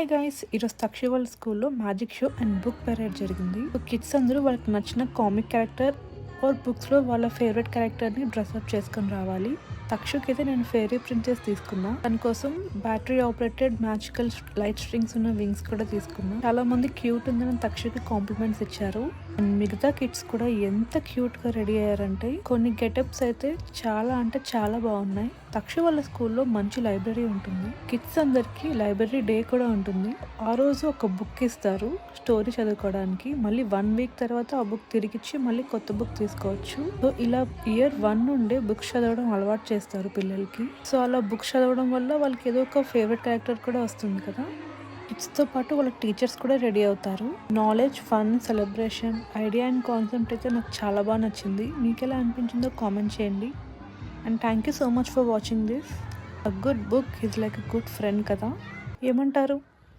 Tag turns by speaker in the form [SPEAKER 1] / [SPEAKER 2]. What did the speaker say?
[SPEAKER 1] Hi guys, ఈరోజు తక్షి వాళ్ళ స్కూల్లో magic show and book parade జరిగింది. కిడ్స్ అందరూ వాళ్ళకి నచ్చిన కామిక్ క్యారెక్టర్ ఆర్ బుక్స్లో వాళ్ళ ఫేవరెట్ క్యారెక్టర్ని డ్రెస్అప్ చేసుకొని రావాలి. తక్షుకి అయితే నేను ఫెయిరీ ప్రిన్సెస్ తీసుకున్నా. దానికోసం battery operated magical light strings ఉన్న వింగ్స్ కూడా తీసుకున్నా. చాలా మంది క్యూట్ ఉందని తక్షుకి కాంప్లిమెంట్స్ ఇచ్చారు. అండ్ మిగతా కిడ్స్ కూడా ఎంత క్యూట్ గా రెడీ అయ్యారంటే కొన్ని గెటప్స్ అయితే చాలా అంటే చాలా బాగున్నాయి. తక్షు వాళ్ళ స్కూల్లో మంచి లైబ్రరీ ఉంటుంది. కిడ్స్ అందరికి లైబ్రరీ డే కూడా ఉంటుంది. ఆ రోజు ఒక బుక్ ఇస్తారు స్టోరీ చదువుకోవడానికి. మళ్ళీ 1 వీక్ తర్వాత ఆ బుక్ తిరిగిచ్చి మళ్ళీ కొత్త బుక్ తీసుకోవచ్చు. సో ఇలా ఇయర్ 1 నుండే బుక్స్ చదవడం అలవాటు చేస్తారు పిల్లలకి. సో అలా బుక్స్ చదవడం వల్ల వాళ్ళకి ఏదో ఒక ఫేవరెట్ క్యారెక్టర్ కూడా వస్తుంది కదా. కిడ్స్తో పాటు వాళ్ళ టీచర్స్ కూడా రెడీ అవుతారు. Knowledge, fun, celebration, idea and concept అయితే నాకు చాలా బాగా నచ్చింది. మీకు ఎలా అనిపించిందో కామెంట్ చేయండి. And thank you so much for watching this. A good book is like a good friend కదా, ఏమంటారు?